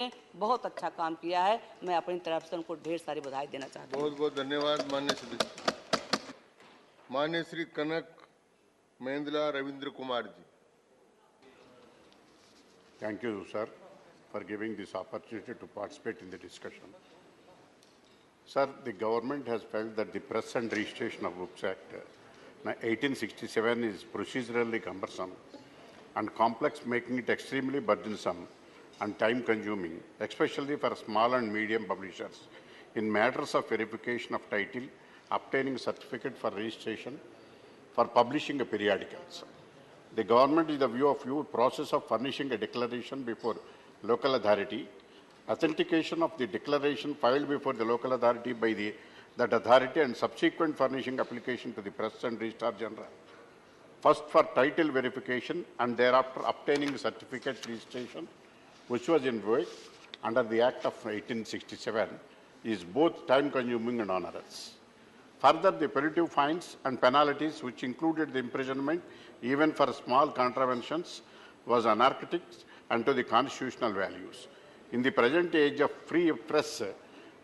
बहुत अच्छा काम किया है। मैं अपनी तरफ से उनको ढेर सारी बधाई देना चाहता हूँ। बहुत बहुत धन्यवाद माननीय सदस्य। माननीय Shri कनकमेदला Ravindra Kumar ji. Thank you, sir, for giving this opportunity to participate in the discussion. Sir, the government has felt that the Press and Registration of Books Act 1867 is procedurally cumbersome and complex, making it extremely burdensome and time-consuming, especially for small and medium publishers, in matters of verification of title, obtaining certificate for registration, for publishing a periodicals. The government is the view of process of furnishing a declaration before local authority, authentication of the declaration filed before the local authority by that authority, and subsequent furnishing application to the Press and Registrar General. First for title verification and thereafter obtaining certificate registration, which was in vogue under the Act of 1867, is both time-consuming and onerous. Further, the punitive fines and penalties, which included the imprisonment even for small contraventions, was anarchic and to the constitutional values. In the present age of free press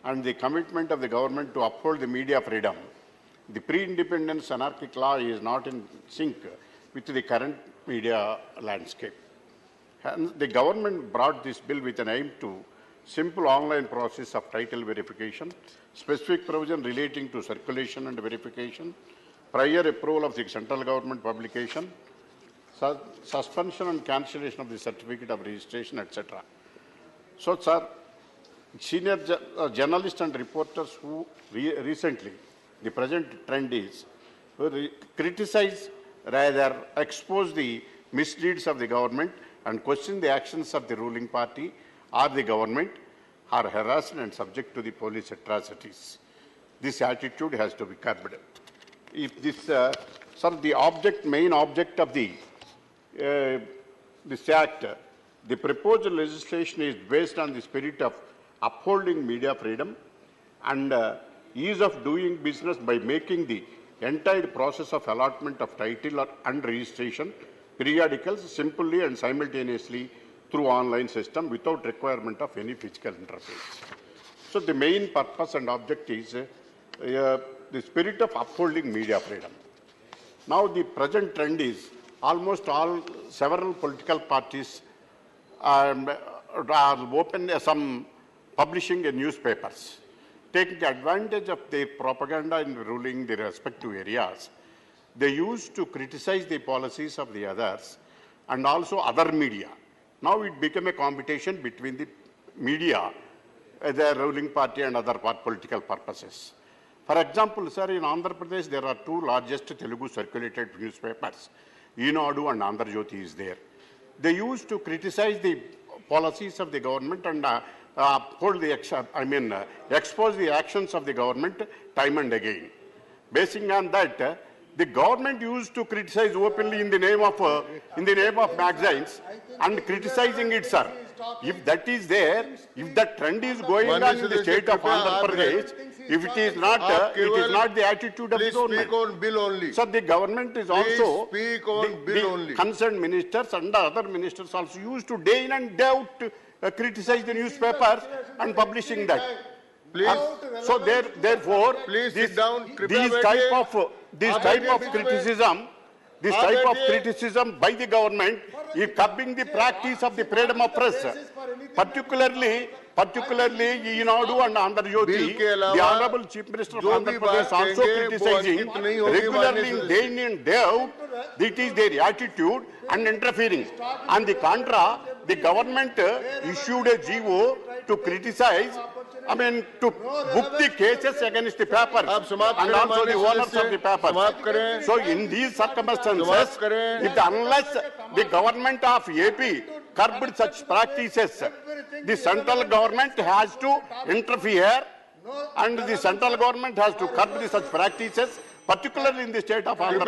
and the commitment of the government to uphold the media freedom, the pre-independence anarchic law is not in sync with the current media landscape. Hence, the government brought this bill with an aim to simple online process of title verification, specific provision relating to circulation and verification, prior approval of the central government publication, suspension and cancellation of the certificate of registration, etc. So, sir, senior journalists and reporters who recently, the present trend is, criticize, rather expose the misdeeds of the government and question the actions of the ruling party or the government, are harassed and subject to the police atrocities. This attitude has to be curbed. If this, sir, the main object of this act, the proposed legislation is based on the spirit of upholding media freedom and ease of doing business by making the entire process of allotment of title and registration periodicals simply and simultaneously through online system without requirement of any physical interface. So the main purpose and object is the spirit of upholding media freedom. Now the present trend is almost several political parties are open some publishing newspapers, taking advantage of their propaganda in ruling the respective areas. They used to criticize the policies of the others and also other media. Now it became a competition between the media, the ruling party and other political purposes. For example, sir, in Andhra Pradesh, there are two largest Telugu circulated newspapers, Eenadu and Andhra Jyoti is there. They used to criticize the policies of the government and expose the actions of the government time and again. Basing on that, the government used to criticize openly in the name of magazines and criticizing it, sir. If that is there, if that trend is going on in the state of Andhra Pradesh, if it is not the attitude of the government. Speak on bill only. So the government is also, speak on bill only. Concerned ministers and other ministers also used to day in and day out criticize the newspapers and publishing that. Please. So therefore, Please sit down. this type of criticism by the government is curbing the practice of the freedom of press. Particularly Eenadu and Andhra Jyoti, the Honorable Chief Minister of Andhra Pradesh also criticizing regularly day in and day out. That is their attitude and interfering. On the contra, the government issued a GO to criticize, to book the cases against the paper and also the owners of the paper. So in these circumstances, unless the government of AP curbed such practices, the central government has to interfere and the central government has to curb such practices, particularly in the state of Andhra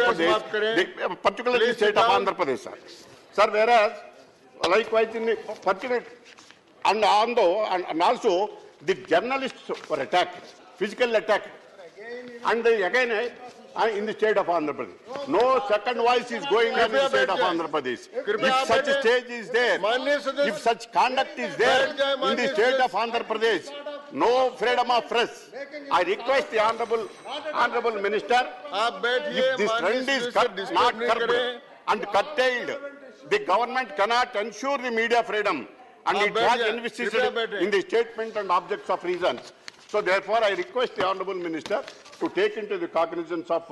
Pradesh. Sir, whereas, likewise in the particular, and also the journalists were attacked, physical attack. And again, in the state of Andhra Pradesh. No second voice is going on in the state of Andhra Pradesh. If such a stage is there, if such conduct is there in the state of Andhra Pradesh, no freedom of press. I request the honorable minister, if this trend is not curbed and curtailed, the government cannot ensure the media freedom, and it was envisaged in the statement and objects of reasons. So therefore, I request the honorable minister to take into the cognizance of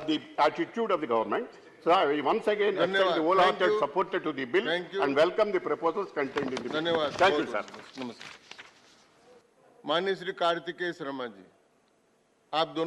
the attitude of the government. So I once again extend the wholehearted support to the bill and welcome the proposals contained in the bill. Thank you, sir. माननीय श्री कार्तिकेय शर्मा जी, आप दोनों